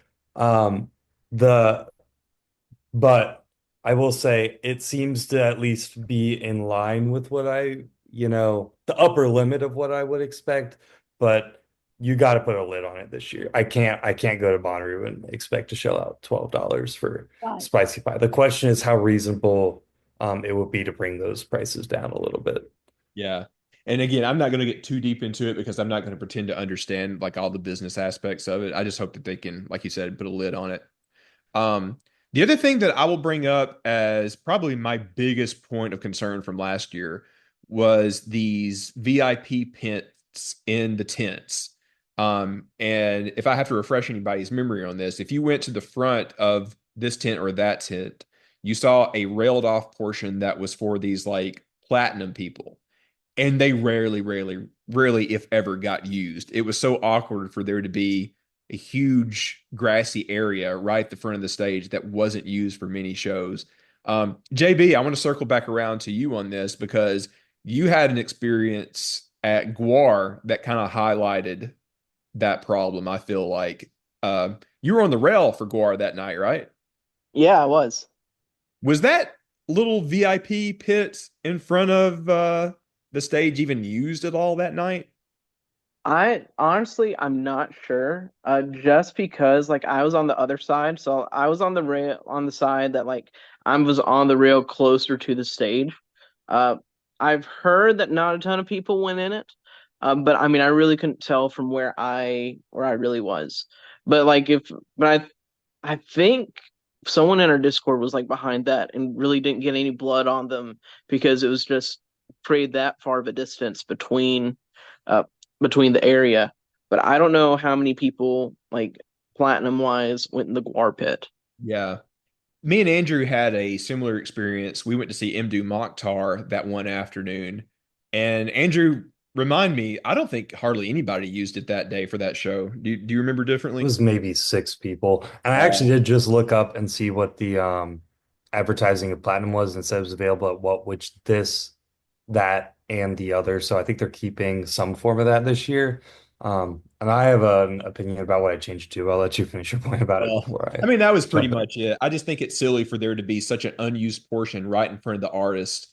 But I will say it seems to at least be in line with what the upper limit of what I would expect. But you got to put a lid on it this year. I can't go to Bonnaroo and expect to shell out $12 for spicy pie. The question is how reasonable it would be to bring those prices down a little bit. Yeah. And again, I'm not going to get too deep into it because I'm not going to pretend to understand like all the business aspects of it. I just hope that they can, like you said, put a lid on it. The other thing that I will bring up as probably my biggest point of concern from last year was these VIP pits in the tents. And if I have to refresh anybody's memory on this, if you went to the front of this tent or that tent, you saw a railed off portion that was for these like platinum people. And they rarely, if ever, got used. It was so awkward for there to be a huge grassy area right at the front of the stage that wasn't used for many shows. JB, I want to circle back around to you on this because you had an experience at Guar that kind of highlighted that problem. I feel like you were on the rail for Guar that night, right? Yeah, I was. Was that little VIP pit in front of the stage even used at all that night? I honestly, I'm not sure. Just because like I was on the other side, so I was on the rail on the side that like I was on the rail closer to the stage. Uh, I've heard that not a ton of people went in it, but I mean, I really couldn't tell from where I really was. But like if, but I think someone in our Discord was like behind that and really didn't get any blood on them because it was just prayed that far of a distance uh between the area. But I don't know how many people like platinum wise went in the Guar pit. Yeah. Me and Andrew had a similar experience. We went to see Mdu Mokhtar that one afternoon. And Andrew, remind me, I don't think hardly anybody used it that day for that show. Do you remember It differently? was maybe 6 people. And I Uh, actually did just look up and see what the advertising of Platinum was and said it was available at what, which this, that, and the other. So I think they're keeping some form of that this year. And I have an opinion about what I changed to. I'll let you finish your point about it well, before I I mean, that was pretty jump in. much it. I just think it's silly for there to be such an unused portion right in front of the artist.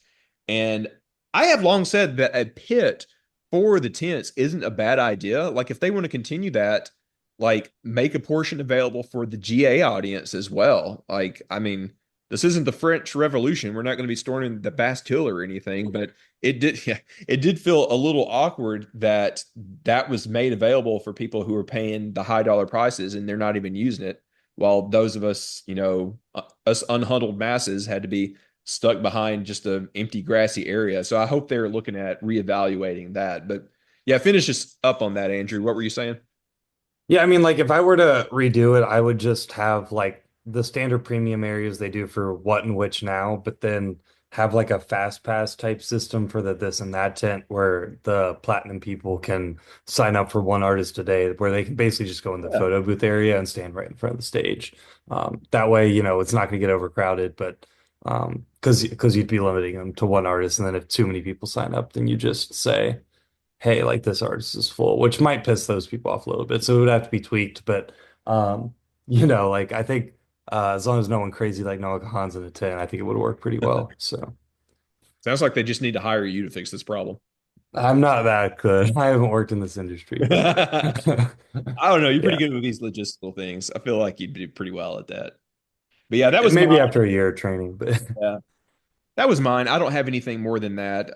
And I have long said that a pit for the tents isn't a bad idea. Like, if they want to continue that, like, make a portion available for the GA audience as well. Like, I mean, this isn't the French Revolution. We're not going to be storming the Bastille or anything, but it did, yeah, it did feel a little awkward that that was made available for people who are paying the high dollar prices and they're not even using it, while those of us, us unhuddled masses had to be stuck behind just an empty grassy area. So I hope they're looking at reevaluating that. But yeah, finish us up on that, Andrew. What were you saying? Yeah, I mean, like if I were to redo it, I would just have like the standard premium areas they do for what and which now, but then have like a fast pass type system for the this and that tent where the platinum people can sign up for one artist a day, where they can basically just go in the Yeah. photo booth area and stand right in front of the stage. That way, it's not going to get overcrowded, but because you'd be limiting them to one artist, and then if too many people sign up, then you just say hey, like this artist is full, which might piss those people off a little bit. So it would have to be tweaked. But um, like I think as long as no one crazy like Noah Kahan's in a 10, I think it would work pretty well. So Sounds like they just need to hire you to fix this problem. I'm not that good. I haven't worked in this industry, but I don't know. You're pretty yeah. good with these logistical things. I feel like you'd do pretty well at that. But yeah, that was Maybe mine. after a year of training, but Yeah, that was mine. I don't have anything more than that.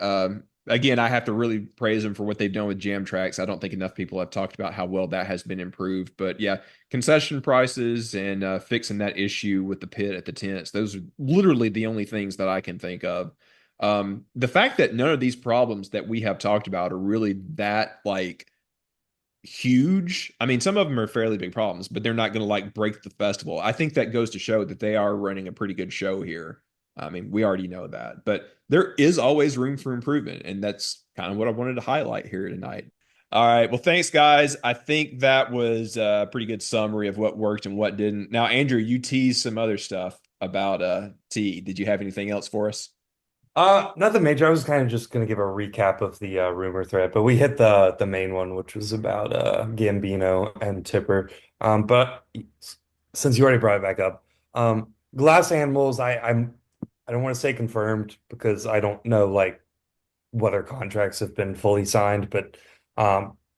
Again, I have to really praise them for what they've done with jam tracks. I don't think enough people have talked about how well that has been improved. But yeah, concession prices and fixing that issue with the pit at the tents, those are literally the only things that I can think of. The fact that none of these problems that we have talked about are really that like huge. I mean, some of them are fairly big problems, but they're not going to like break the festival. I think that goes to show that they are running a pretty good show here. I mean, we already know that, but there is always room for improvement, and that's kind of what I wanted to highlight here tonight. All right. Well, thanks, guys. I think that was a pretty good summary of what worked and what didn't. Now, Andrew, you teased some other stuff about T. Did you have anything else for us? nothing major. I was kind of just gonna give a recap of the rumor thread, but we hit the main one, which was about Gambino and Tipper. But since you already brought it back up, Glass Animals, I don't want to say confirmed because I don't know like whether contracts have been fully signed, but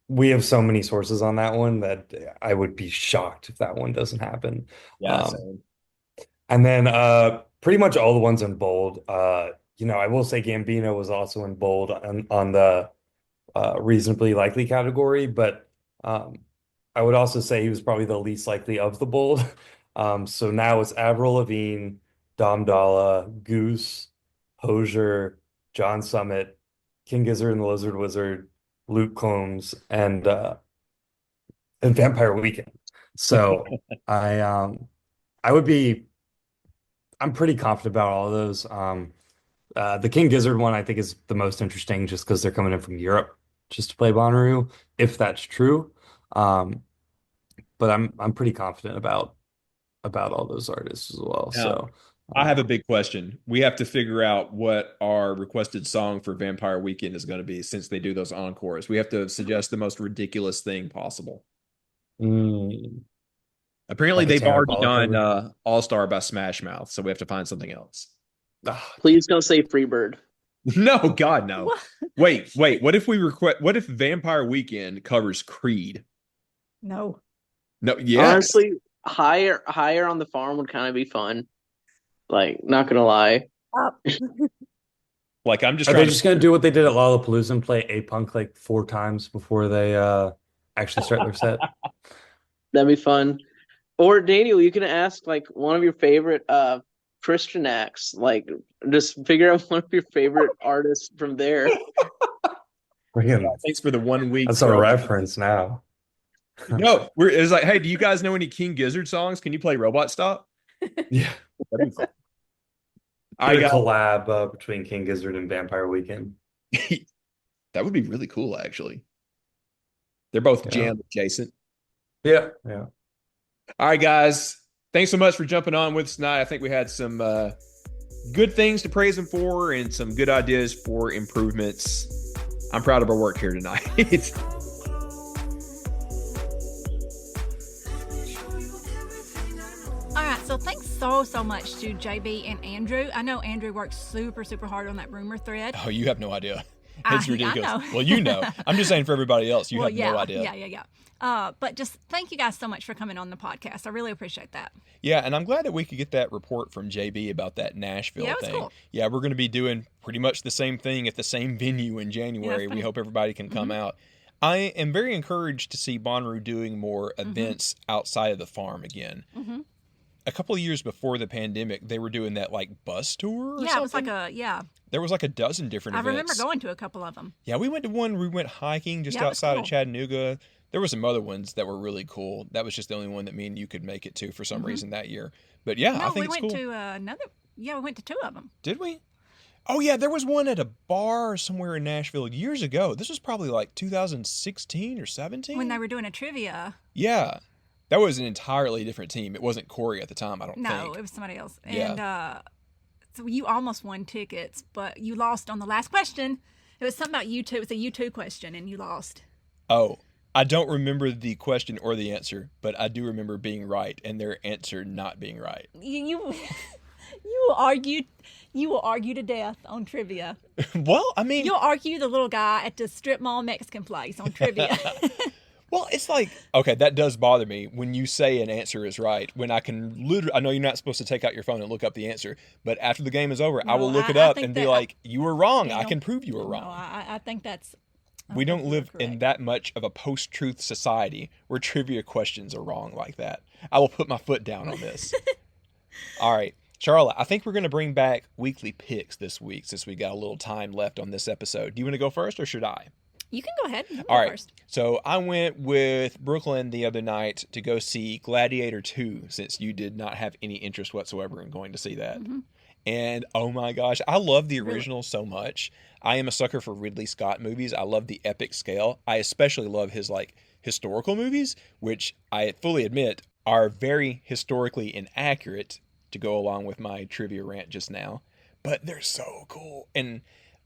we have so many sources on that one that I would be shocked if that one doesn't happen. Yeah, Um, same. and then pretty much all the ones in bold. I will say Gambino was also in bold on the reasonably likely category, but um, I would also say he was probably the least likely of the bold. So now it's Avril Lavigne, Dom Dalla, Goose, Hosier, John Summit, King Gizzard and the Lizard Wizard, Luke Combs, and Vampire Weekend. So I would be I'm pretty confident about all of those. The King Gizzard one I think is the most interesting just because they're coming in from Europe just to play Bonnaroo, if that's true. Um, but I'm pretty confident about all those artists as well. Now, So I have a big question. We have to figure out what our requested song for Vampire Weekend is going to be since they do those encores. We have to suggest the most ridiculous thing possible. mm, Apparently, like a they've Tame already Impala done cover. All Star by Smash Mouth, so we have to find something else. Ah, Please don't say Freebird. No, God, no. What? Wait. What if we request? What if Vampire Weekend covers Creed? No. No, yes. Honestly, higher on the farm would kind of be fun. Like, not gonna lie. Up. Like I'm just are they trying to just gonna do what they did at Lollapalooza and play A-Punk like 4 times before they actually start their set? That'd be fun. Or Daniel, you can ask like one of your favorite Christian acts. Like, just figure out one of your favorite artists from there. Friggin- Thanks for the 1 week. That's a reference now. No, it's like, hey, do you guys know any King Gizzard songs? Can you play Robot Stop? Yeah. That'd be fun. Get I a got collab between King Gizzard and Vampire Weekend. that would be really cool, actually. They're both Yeah. jam adjacent. Yeah. Yeah. All right, guys. Thanks so much for jumping on with us tonight. I think we had some good things to praise them for and some good ideas for improvements. I'm proud of our work here tonight. All right, so thanks so much to JB and Andrew. I know Andrew worked super hard on that rumor thread. Oh, you have no idea. It's I ridiculous. know. Well, you know. I'm just saying for everybody else, you have no idea. Yeah. But just thank you guys so much for coming on the podcast. I really appreciate that. Yeah, and I'm glad that we could get that report from JB about that Nashville Yeah, it was thing. cool. Yeah, we're going to be doing pretty much the same thing at the same venue in January. We funny. hope everybody can come out. I am very encouraged to see Bonnaroo doing more events outside of the farm again. A couple of years before the pandemic, they were doing that like bus tour or Yeah, it was something. like There was like a dozen different I events. remember going to a couple of them. Yeah, we went to one. We went hiking just Yeah, it was outside of cool. Chattanooga. There were some other ones that were really cool. That was just the only one that me and you could make it to for some reason that year. But yeah, I No, think we it's went cool. to another. Yeah, we went to two of them. Did we? Oh yeah, there was one at a bar somewhere in Nashville years ago. This was probably like 2016 or 17. When they were doing a trivia. Yeah, that was an entirely different team. It wasn't Corey at the time, I don't No, think. it was somebody else. Yeah. And so you almost won tickets, but you lost on the last question. It was something about U2. It was a U2 question, and you lost. Oh, I don't remember the question or the answer, but I do remember being right and their answer not being right. You will argue to death on trivia. Well, I mean, You'll argue the little guy at the strip mall Mexican place on trivia. well, it's like, okay, that does bother me when you say an answer is right, when I can literally, I know you're not supposed to take out your phone and look up the answer, but after the game is over, I will No, look it I up think and be that- like, you were wrong. I No, can prove you were No, wrong. I think that's. I We think don't you're live in correct. that much of a post-truth society where trivia questions are wrong like that. I will put my foot down on this. All right, Charlotte, I think we're going to bring back weekly picks this week since we got a little time left on this episode. Do you want to go first or should I? You can go ahead. You can All go right. first. So I went with Brooklyn the other night to go see Gladiator 2 since you did not have any interest whatsoever in going to see that. And oh my gosh, I love the original so much. I am a sucker for Ridley Scott movies. I love the epic scale. I especially love his like historical movies, which I fully admit are very historically inaccurate to go along with my trivia rant just now. But they're so cool. And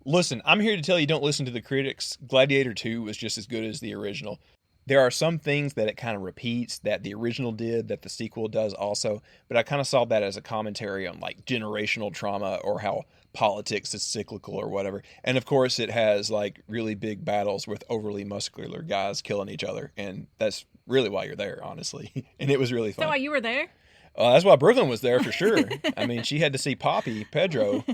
listen, I'm here to tell you don't listen to the critics. Gladiator 2 was just as good as the original. There are some things that it kind of repeats that the original did that the sequel does also, but I kind of saw that as a commentary on like generational trauma or how politics is cyclical or whatever. And of course it has like really big battles with overly muscular guys killing each other, and that's really why you're there, honestly. And it was really So fun. while you were there, That's why Brooklyn was there for sure. I mean, she had to see Poppy, Pedro.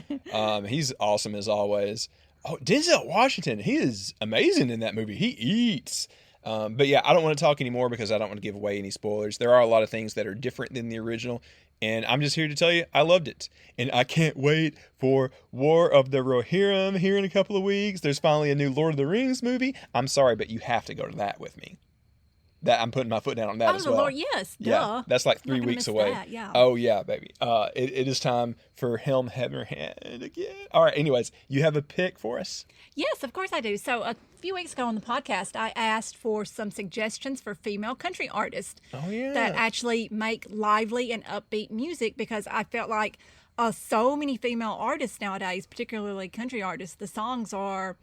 He's awesome as always. Oh, Denzel Washington, he is amazing in that movie. He eats. But yeah, I don't want to talk anymore because I don't want to give away any spoilers. There are a lot of things that are different than the original, and I'm just here to tell you I loved it. And I can't wait for War of the Rohirrim here in a couple of weeks. There's finally a new Lord of the Rings movie. I'm sorry, but you have to go to that with me. That I'm putting my foot down on that as the well. Lord, yes, Yeah, duh. that's like I'm not 3 gonna weeks miss away. that, yeah. Oh yeah, baby. It is time for Helm Hammerhand again. All right. Anyways, you have a pick for us? Yes, of course I do. So a few weeks ago on the podcast, I asked for some suggestions for female country artists Oh yeah. that actually make lively and upbeat music, because I felt like so many female artists nowadays, particularly country artists, the songs are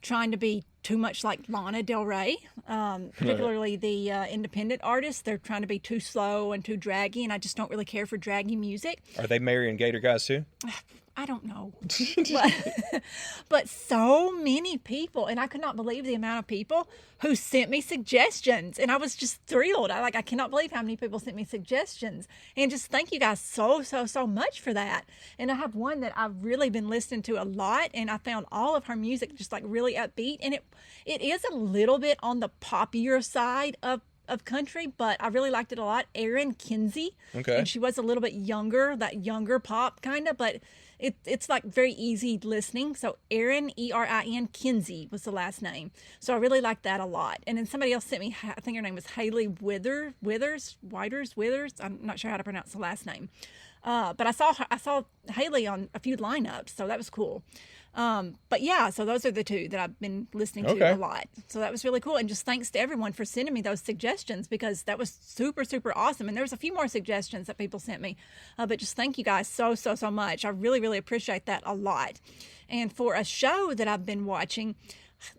trying to be too much like Lana Del Rey, particularly the independent artists. They're trying to be too slow and too draggy, and I just don't really care for draggy music. Are they Marion Gator guys too? I don't know. but so many people, and I could not believe the amount of people who sent me suggestions, and I was just thrilled. I cannot believe how many people sent me suggestions, and just thank you guys so much for that. And I have one that I've really been listening to a lot, and I found all of her music just like really upbeat, and it is a little bit on the poppier side of country, but I really liked it a lot. Erin Kinsey. Okay. And she was a little bit younger, that younger pop kind of, but it's like very easy listening. So Erin, Erin Kinsey was the last name. So I really liked that a lot. And then somebody else sent me, I think her name was Haley Withers. I'm not sure how to pronounce the last name. But I saw Haley on a few lineups, so that was cool. But yeah, so those are the two that I've been listening to a lot. So that was really cool. And just thanks to everyone for sending me those suggestions, because that was super awesome. And there was a few more suggestions that people sent me. But just thank you guys so much. I really appreciate that a lot. And for a show that I've been watching,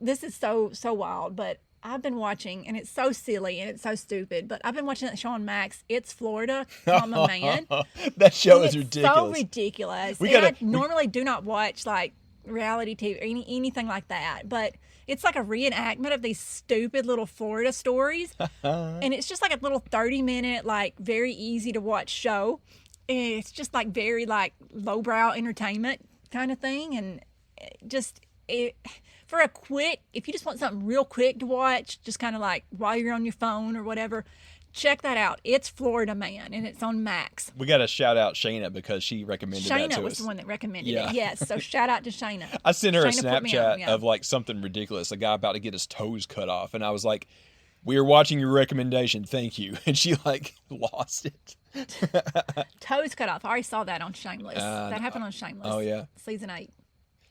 this is so wild, but I've been watching, and it's so silly and it's so stupid, but I've been watching that show on Max. It's Florida, comma man. That show And is it's ridiculous. so ridiculous. I normally do not watch like reality TV or anything like that, but it's like a reenactment of these stupid little Florida stories. And it's just like a little 30-minute, like very easy to watch show. And it's just like very like lowbrow entertainment kind of thing. And for a quick, if you just want something real quick to watch, just kind of like while you're on your phone or whatever, check that out. It's Florida Man, and it's on Max. We got to shout out Shayna because she recommended that to us. Shayna was the one that recommended it. Yes, so shout out to Shayna. I sent her a Shayna put me Snapchat on, yeah. of like something ridiculous, a guy about to get his toes cut off, and I was like, "We are watching your recommendation, thank you." And she like lost it. Toes cut off. I already saw that on Shameless. That happened on Shameless. Oh yeah, season 8.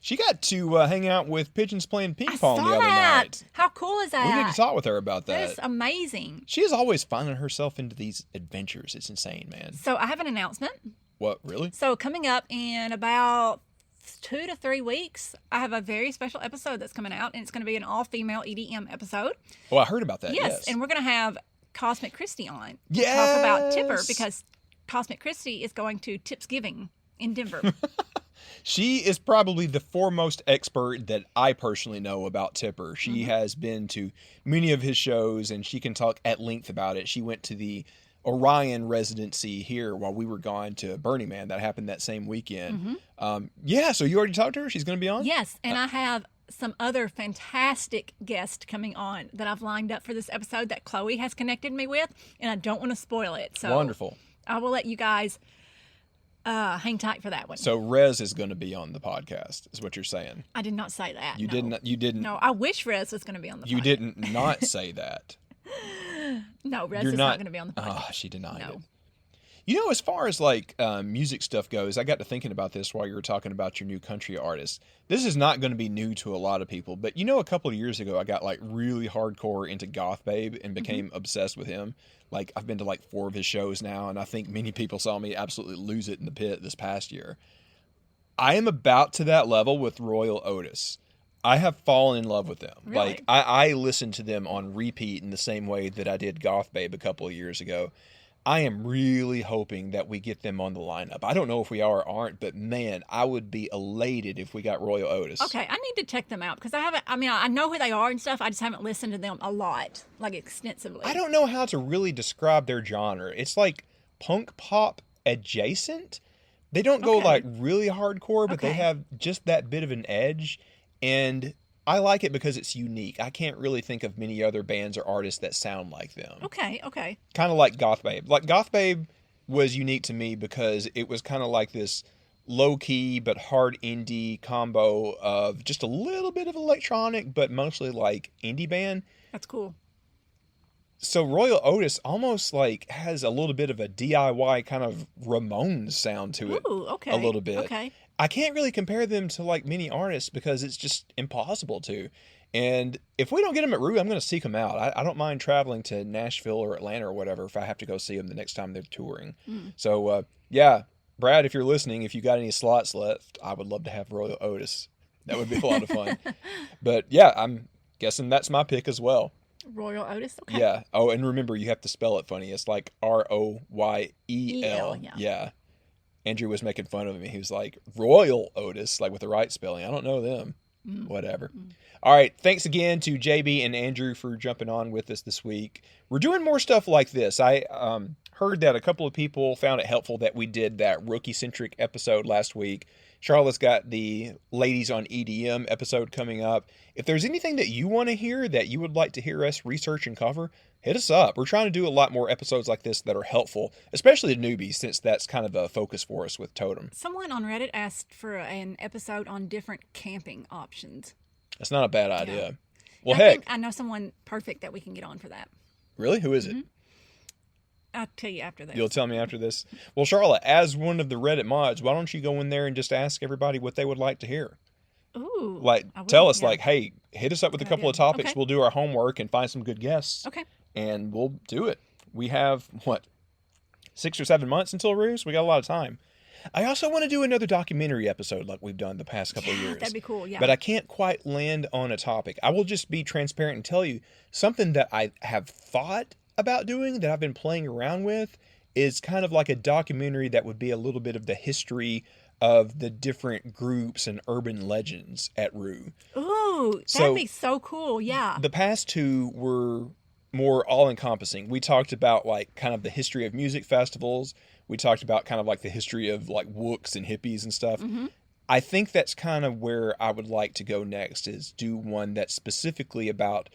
she got to hang out with pigeons playing ping I pong saw the other that. night. How cool is that? We need to talk with her about that. That is amazing. She is always finding herself into these adventures. It's insane, man. So I have an announcement. What, really? So coming up in about 2 to 3 weeks, I have a very special episode that's coming out, and it's going to be an all-female EDM episode. Oh, I heard about that. Yes, and we're going to have Cosmic Christie on to Yes! talk about Tipper, because Cosmic Christie is going to Tipsgiving in Denver. She is probably the foremost expert that I personally know about Tipper. She has been to many of his shows, and she can talk at length about it. She went to the Orion residency here while we were gone to Burning Man. That happened that same weekend. Yeah, so you already talked to her? She's going to be on? Yes, and I have some other fantastic guests coming on that I've lined up for this episode that Chloe has connected me with, and I don't want to spoil it. So Wonderful. I will let you guys hang tight for that one. So Rez is going to be on the podcast, is what you're saying. I did not say that. You no. didn't. No, I wish Rez was going to be on the podcast. You didn't not say that. No, Rez You're is not going to be on the podcast. Oh, she denied No. it. You know, as far as like music stuff goes, I got to thinking about this while you were talking about your new country artist. This is not going to be new to a lot of people, but you know, a couple of years ago, I got like really hardcore into Goth Babe and became obsessed with him. Like, I've been to like 4 of his shows now, and I think many people saw me absolutely lose it in the pit this past year. I am about to that level with Royal Otis. I have fallen in love with them. Really? Like, I listen to them on repeat in the same way that I did Goth Babe a couple of years ago. I am really hoping that we get them on the lineup. I don't know if we are or aren't, but man, I would be elated if we got Royal Otis. Okay, I need to check them out because I know who they are and stuff. I just haven't listened to them a lot, like extensively. I don't know how to really describe their genre. It's like punk pop adjacent. They don't go Okay. like really hardcore, but they Okay. have just that bit of an edge. And I like it because it's unique. I can't really think of many other bands or artists that sound like them. Okay. Kind of like Goth Babe. Like Goth Babe was unique to me because it was kind of like this low-key but hard indie combo of just a little bit of electronic, but mostly like indie band. That's cool. So Royal Otis almost like has a little bit of a DIY kind of Ramones sound to it. Ooh, okay. A little bit. Okay. I can't really compare them to like many artists because it's just impossible to. And if we don't get them at Roo, I'm going to seek them out. I don't mind traveling to Nashville or Atlanta or whatever if I have to go see them the next time they're touring. So, yeah, Brad, if you're listening, if you got any slots left, I would love to have Royal Otis. That would be a lot of fun. But yeah, I'm guessing that's my pick as well. Royal Otis. Okay. Yeah. Oh, and remember, you have to spell it funny. It's like Royel. Yeah. Yeah. Andrew was making fun of me. He was like, Royal Otis, like with the right spelling. I don't know them. Whatever. All right. Thanks again to JB and Andrew for jumping on with us this week. We're doing more stuff like this. I heard that a couple of people found it helpful that we did that rookie-centric episode last week. Charlotte's got the Ladies on EDM episode coming up. If there's anything that you want to hear that you would like to hear us research and cover, hit us up. We're trying to do a lot more episodes like this that are helpful, especially to newbies, since that's kind of a focus for us with Totem. Someone on Reddit asked for an episode on different camping options. That's not a bad idea. Yeah. Well, I heck. think I know someone perfect that we can get on for that. Really? Who is it? I'll tell you after this. You'll tell me after this? Well, Charlotte, as one of the Reddit mods, why don't you go in there and just ask everybody what they would like to hear? Ooh. Like, I will, tell us, yeah. like, hey, hit us up with a Good couple of idea. topics. Okay. We'll do our homework and find some good guests. Okay. And we'll do it. We have, 6 or 7 months until Roos? We got a lot of time. I also want to do another documentary episode like we've done the past couple of years. That'd be cool, yeah. But I can't quite land on a topic. I will just be transparent and tell you something that I have thought about doing, that I've been playing around with, is kind of like a documentary that would be a little bit of the history of the different groups and urban legends at Roo. Ooh, that'd So, be so cool, yeah. The past two were more all-encompassing. We talked about like kind of the history of music festivals. We talked about kind of like the history of like wooks and hippies and stuff. I think that's kind of where I would like to go next, is do one that's specifically about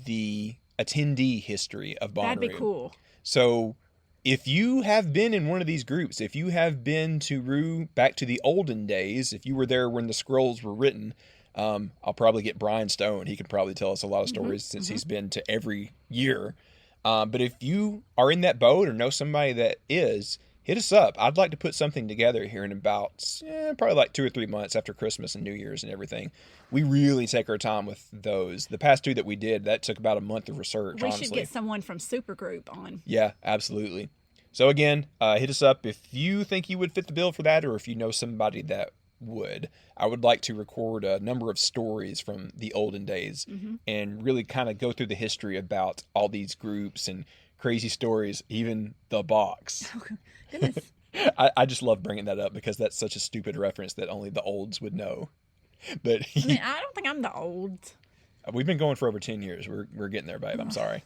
the attendee history of Bonnaroo. That'd be cool. So if you have been in one of these groups, if you have been to Roo back to the olden days, if you were there when the scrolls were written, I'll probably get Brian Stone. He could probably tell us a lot of stories since he's been to every year. But if you are in that boat or know somebody that is, hit us up. I'd like to put something together here in about probably like 2 or 3 months after Christmas and New Year's and everything. We really take our time with those. The past two that we did, that took about a month of research, We honestly. should get someone from Supergroup on. Yeah, absolutely. So again, hit us up if you think you would fit the bill for that, or if you know somebody that would. I would like to record a number of stories from the olden days and really kind of go through the history about all these groups and crazy stories, even the box. Goodness. I just love bringing that up because that's such a stupid reference that only the olds would know. But I mean, I don't think I'm the old. we've been going for over 10 years. We're getting there, babe. I'm sorry.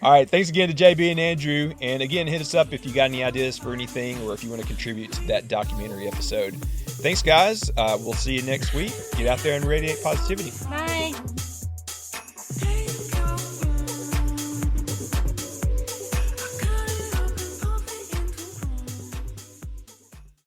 All right. Thanks again to JB and Andrew. And again, hit us up if you got any ideas for anything or if you want to contribute to that documentary episode. Thanks, guys. We'll see you next week. Get out there and radiate positivity. Bye.